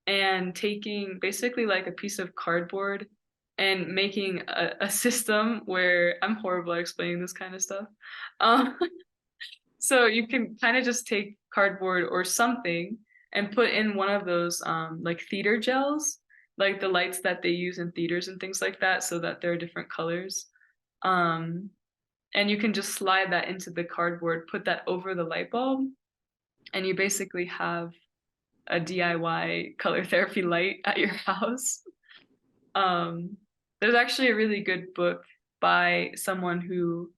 [SPEAKER 1] and taking basically like a piece of cardboard and making a system where, I'm horrible at explaining this kind of stuff. Um, so you can kind of just take cardboard or something and put in one of those like theater gels, like the lights that they use in theaters and things like that, so that there are different colors. Um, and you can just slide that into the cardboard, put that over the light bulb, and you basically have a DIY color therapy light at your house. Um, there's actually a really good book by someone who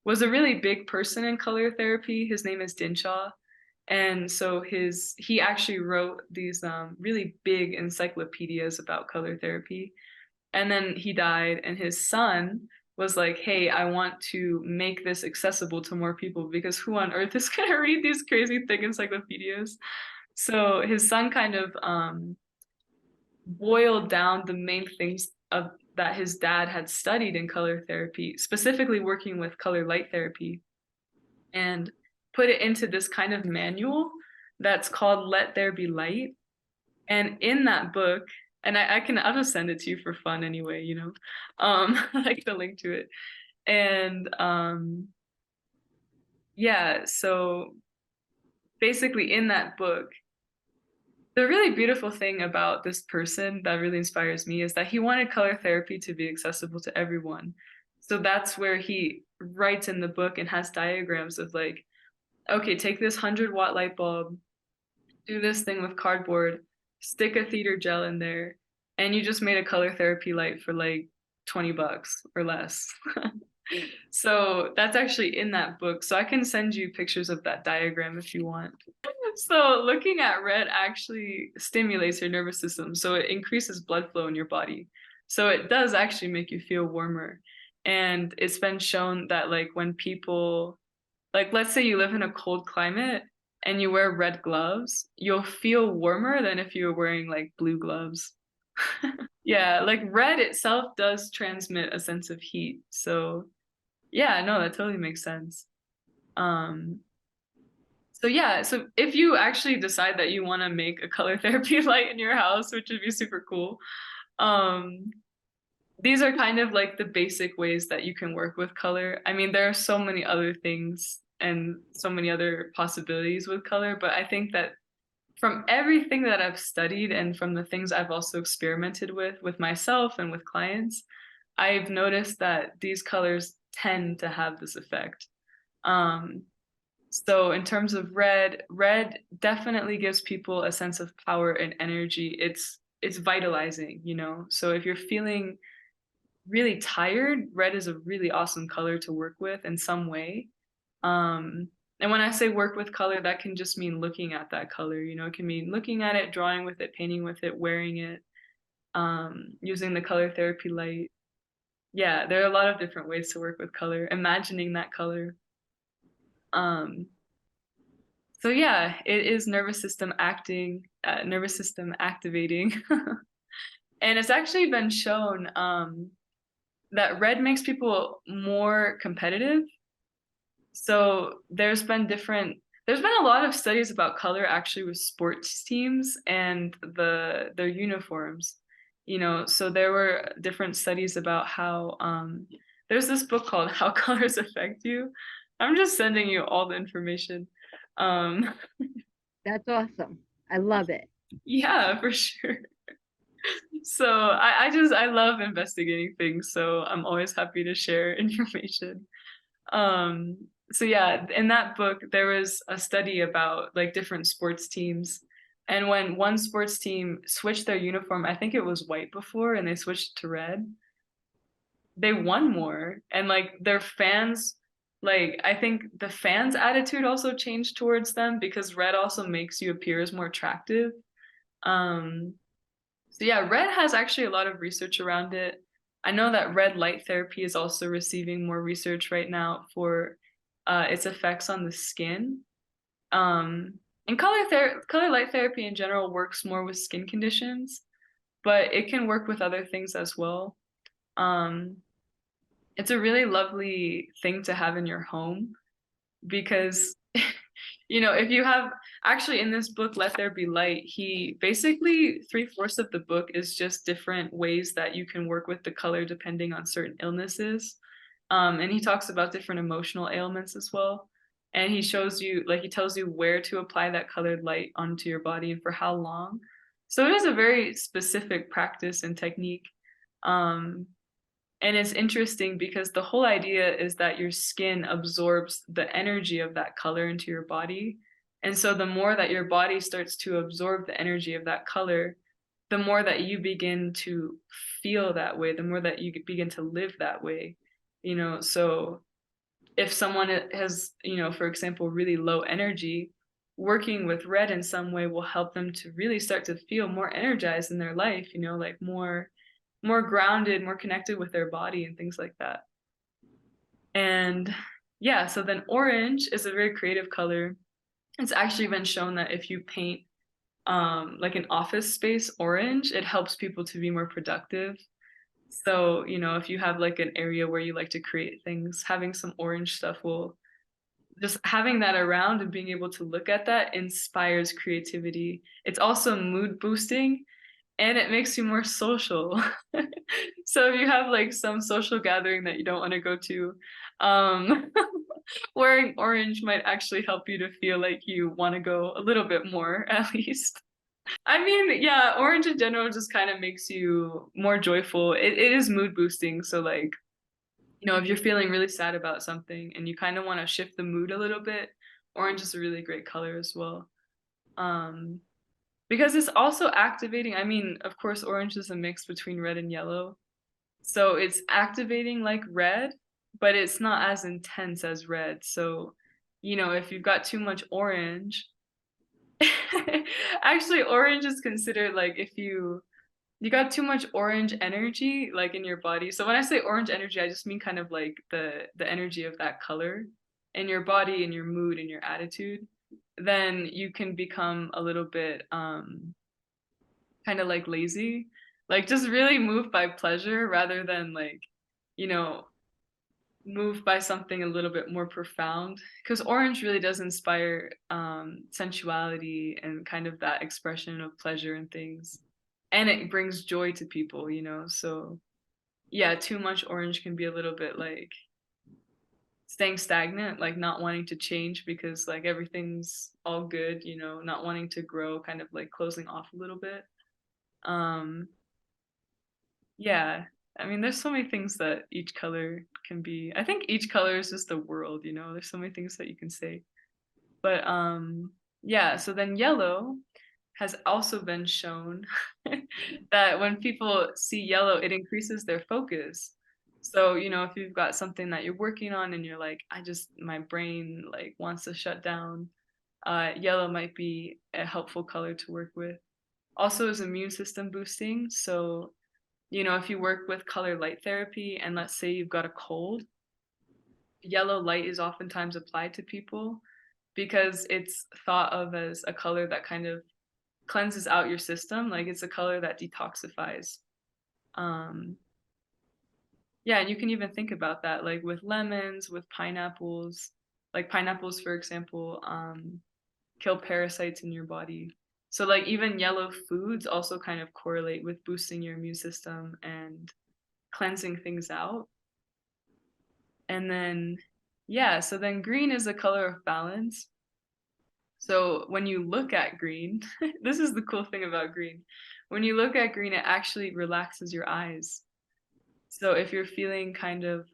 [SPEAKER 1] was a really big person in color therapy. His name is Dinshaw. And so he actually wrote these really big encyclopedias about color therapy. And then he died, and his son was like, hey, I want to make this accessible to more people, because who on earth is going to read these crazy thick encyclopedias? So his son kind of boiled down the main things of that his dad had studied in color therapy, specifically working with color light therapy, and put it into this kind of manual that's called Let There Be Light. And in that book, and I'll just send it to you for fun anyway, you know. I like the link to it. And yeah, so basically in that book, the really beautiful thing about this person that really inspires me is that he wanted color therapy to be accessible to everyone. So that's where he writes in the book and has diagrams of like, okay, take this 100-watt light bulb, do this thing with cardboard, stick a theater gel in there, and you just made a color therapy light for like $20 or less. So that's actually in that book. So I can send you pictures of that diagram if you want. So looking at red actually stimulates your nervous system. So it increases blood flow in your body. So it does actually make you feel warmer. And it's been shown that like when people, like let's say you live in a cold climate and you wear red gloves, you'll feel warmer than if you were wearing like blue gloves. Yeah, like red itself does transmit a sense of heat. So yeah, no, that totally makes sense. Um, so yeah, so if you actually decide that you want to make a color therapy light in your house, which would be super cool, um, these are kind of like the basic ways that you can work with color. I mean, there are so many other things and so many other possibilities with color, but I think that from everything that I've studied and from the things I've also experimented with myself and with clients, I've noticed that these colors tend to have this effect. Um, so in terms of red, red definitely gives people a sense of power and energy. It's vitalizing, you know. So if you're feeling really tired, red is a really awesome color to work with in some way. Um, and when I say work with color, that can just mean looking at that color, you know, it can mean looking at it, drawing with it, painting with it, wearing it, using the color therapy light. Yeah, there are a lot of different ways to work with color, imagining that color. Um, so yeah, it is nervous system activating. And it's actually been shown that red makes people more competitive. So there's been a lot of studies about color actually with sports teams and their uniforms. You know, so there were different studies about how there's this book called How Colors Affect You. I'm just sending you all the information. Um
[SPEAKER 2] That's awesome. I love it.
[SPEAKER 1] yeah, for sure. So I love investigating things, so I'm always happy to share information. Um, so yeah, in that book, there was a study about like different sports teams. And when one sports team switched their uniform, I think it was white before, and they switched to red, they won more. And like their fans, like I think the fans' attitude also changed towards them because red also makes you appear as more attractive. Um, so yeah, red has actually a lot of research around it. I know that red light therapy is also receiving more research right now for its effects on the skin. Um, and color light therapy in general works more with skin conditions, but it can work with other things as well. Um, it's a really lovely thing to have in your home because you know, if you have actually in this book, Let There Be Light, he basically three-fourths of the book is just different ways that you can work with the color depending on certain illnesses. And he talks about different emotional ailments as well. And he shows you, like, he tells you where to apply that colored light onto your body and for how long. So it is a very specific practice and technique. Um, and it's interesting because the whole idea is that your skin absorbs the energy of that color into your body. And so the more that your body starts to absorb the energy of that color, the more that you begin to feel that way, the more that you begin to live that way. You know, so if someone has, you know, for example, really low energy, working with red in some way will help them to really start to feel more energized in their life, you know, like more grounded, more connected with their body and things like that. And yeah, so then orange is a very creative color. It's actually been shown that if you paint like an office space orange, it helps people to be more productive. So, you know, if you have like an area where you like to create things, having some orange stuff will just having that around and being able to look at that inspires creativity. It's also mood boosting and it makes you more social. So if you have like some social gathering that you don't want to go to, um, wearing orange might actually help you to feel like you want to go a little bit more, at least. I mean, yeah, orange in general just kind of makes you more joyful. It is mood boosting. So like, if you're feeling really sad about something and you kind of want to shift the mood a little bit, orange is a really great color as well. Um, because it's also activating. I mean, of course, orange is a mix between red and yellow. So it's activating like red, but it's not as intense as red. So, if you've got too much orange, actually, orange is considered like if you got too much orange energy like in your body. So when I say orange energy, I just mean kind of like the energy of that color in your body and your mood and your attitude. Then you can become a little bit kind of like lazy, like just really moved by pleasure rather than like, you know, moved by something a little bit more profound. Because orange really does inspire sensuality and kind of that expression of pleasure and things. And it brings joy to people. So yeah, too much orange can be a little bit like staying stagnant, like not wanting to change because like everything's all good, not wanting to grow, kind of like closing off a little bit. Um, Yeah. I mean, there's so many things that each color can be. I think each color is just a world. There's so many things that you can say. But yeah, so then yellow has also been shown that when people see yellow, it increases their focus. So, if you've got something that you're working on and you're like, my brain like wants to shut down, yellow might be a helpful color to work with. Also is immune system boosting. So, if you work with color light therapy and let's say you've got a cold, yellow light is oftentimes applied to people because it's thought of as a color that kind of cleanses out your system. Like it's a color that detoxifies. Um, yeah, and you can even think about that, like with lemons, with pineapples, like pineapples, for example, kill parasites in your body. So like even yellow foods also kind of correlate with boosting your immune system and cleansing things out. And then, yeah, so then green is a color of balance. So when you look at green, this is the cool thing about green. When you look at green, it actually relaxes your eyes. So if you're feeling kind of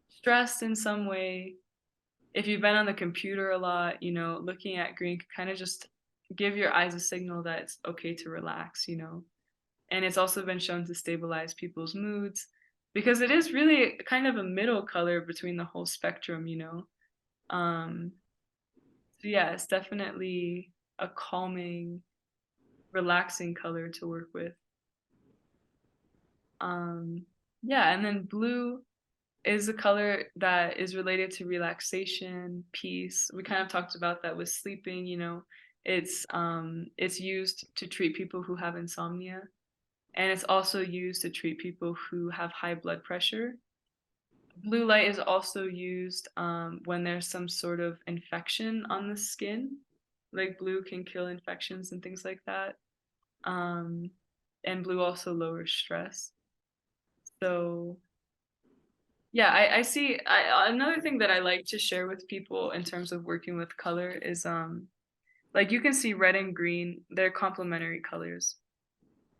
[SPEAKER 1] stressed in some way, if you've been on the computer a lot, looking at green can kind of just give your eyes a signal that it's okay to relax. And it's also been shown to stabilize people's moods because it is really kind of a middle color between the whole spectrum. Um, so yeah, it's definitely a calming, relaxing color to work with. Um, yeah, and then blue is a color that is related to relaxation, peace. We kind of talked about that with sleeping. It's used to treat people who have insomnia, and it's also used to treat people who have high blood pressure. Blue light is also used when there's some sort of infection on the skin. Like blue can kill infections and things like that. Um, and blue also lowers stress. So yeah, I see. Another thing that I like to share with people in terms of working with color is like you can see red and green, they're complementary colors.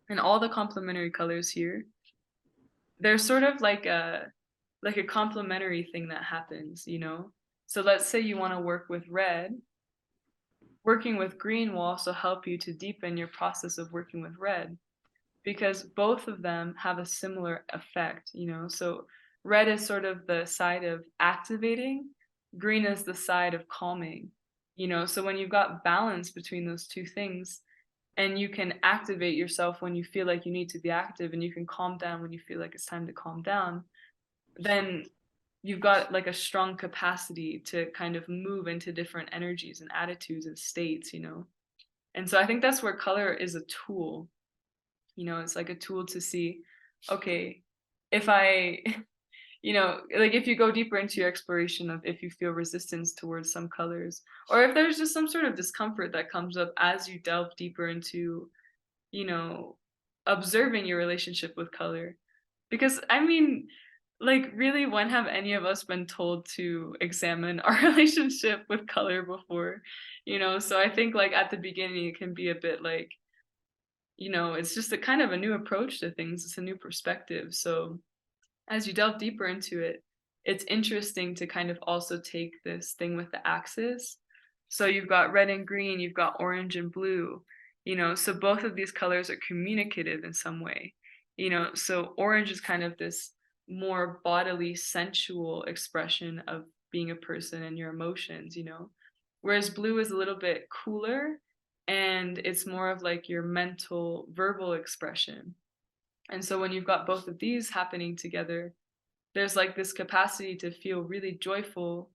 [SPEAKER 1] And all the complementary colors here, they're sort of like a complementary thing that happens. So let's say you want to work with red, working with green will also help you to deepen your process of working with red because both of them have a similar effect. So red is sort of the side of activating, green is the side of calming. So when you've got balance between those two things, and you can activate yourself when you feel like you need to be active, and you can calm down when you feel like it's time to calm down, then you've got like a strong capacity to kind of move into different energies and attitudes and states. And so I think that's where color is a tool. It's like a tool to see, okay, if I like if you go deeper into your exploration of if you feel resistance towards some colors, or if there's just some sort of discomfort that comes up as you delve deeper into, you know, observing your relationship with color. Because I mean, like really, when have any of us been told to examine our relationship with color before? So I think like at the beginning it can be a bit like, it's just a kind of a new approach to things. It's a new perspective. So as you delve deeper into it, it's interesting to kind of also take this thing with the axis. So you've got red and green, you've got orange and blue, so both of these colors are communicative in some way. So orange is kind of this more bodily, sensual expression of being a person and your emotions, whereas blue is a little bit cooler and it's more of like your mental, verbal expression. And so when you've got both of these happening together, there's like this capacity to feel really joyful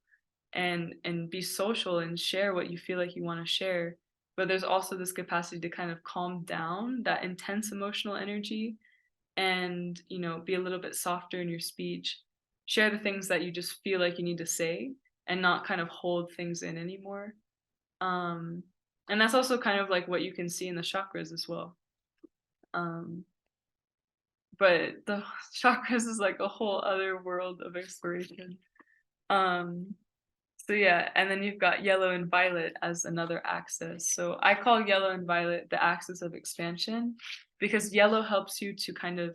[SPEAKER 1] and be social and share what you feel like you want to share. But there's also this capacity to kind of calm down that intense emotional energy and, be a little bit softer in your speech. Share the things that you just feel like you need to say and not kind of hold things in anymore. Um, and that's also kind of like what you can see in the chakras as well. Um, but the chakras is like a whole other world of exploration. Um, so yeah, and then you've got yellow and violet as another axis. So I call yellow and violet the axis of expansion because yellow helps you to kind of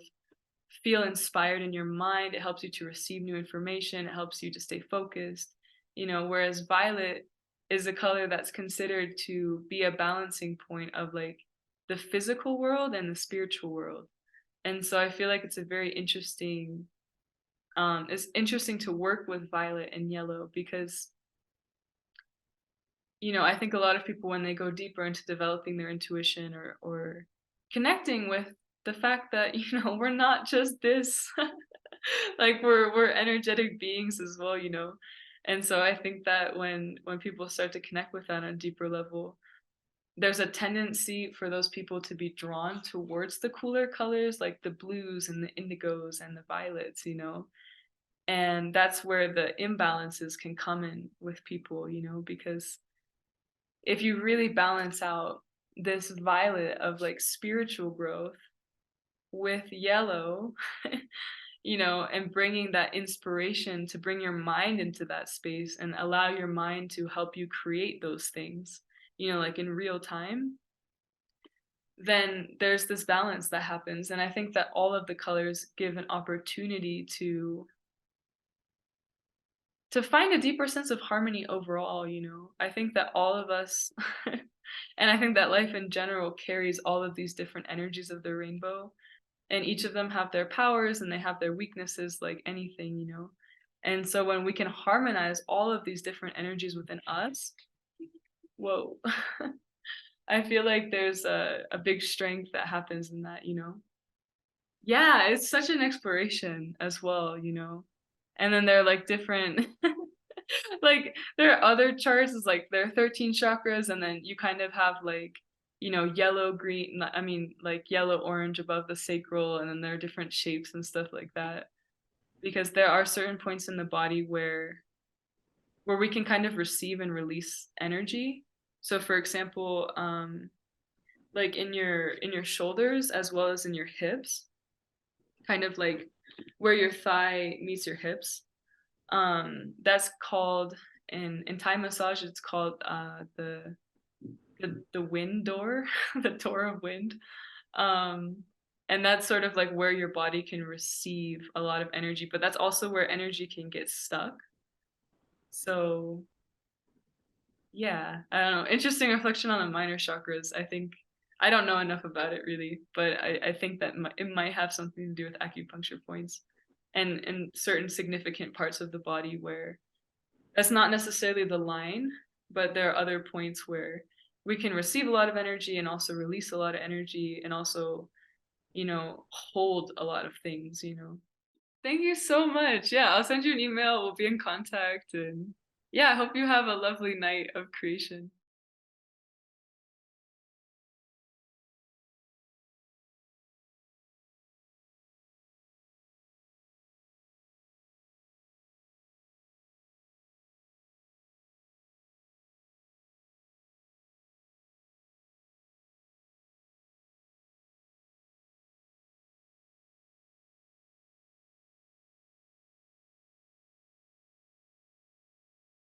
[SPEAKER 1] feel inspired in your mind. It helps you to receive new information. It helps you to stay focused. Whereas violet is a color that's considered to be a balancing point of like the physical world and the spiritual world. And so I feel like it's interesting to work with violet and yellow because, I think a lot of people when they go deeper into developing their intuition or connecting with the fact that, we're not just this, like we're energetic beings as well, And so I think that when people start to connect with that on a deeper level, there's a tendency for those people to be drawn towards the cooler colors like the blues and the indigos and the violets, and that's where the imbalances can come in with people, because if you really balance out this violet of like spiritual growth with yellow, and bringing that inspiration to bring your mind into that space and allow your mind to help you create those things, like in real time, then there's this balance that happens. And I think that all of the colors give an opportunity to find a deeper sense of harmony overall. I think that all of us and I think that life in general carries all of these different energies of the rainbow, and each of them have their powers and they have their weaknesses like anything, and so when we can harmonize all of these different energies within us, whoa, I feel like there's a big strength that happens in that, yeah, it's such an exploration as well, and then there are like different like there are other charts is like there are 13 chakras, and then you kind of have like, yellow, green, I mean like yellow, orange above the sacral, and then there are different shapes and stuff like that. Because there are certain points in the body where we can kind of receive and release energy. So for example, like in your shoulders as well as in your hips, kind of like where your thigh meets your hips. That's called in Thai massage. It's called the wind door, the door of wind. Um, and that's sort of like where your body can receive a lot of energy, but that's also where energy can get stuck. So yeah, I don't know. Interesting reflection on the minor chakras. I think I don't know enough about it really, but I think that it might have something to do with acupuncture points and certain significant parts of the body where that's not necessarily the line, but there are other points where we can receive a lot of energy and also release a lot of energy and also, hold a lot of things. Thank you so much. Yeah, I'll send you an email. We'll be in contact, and yeah, I hope you have a lovely night of creation.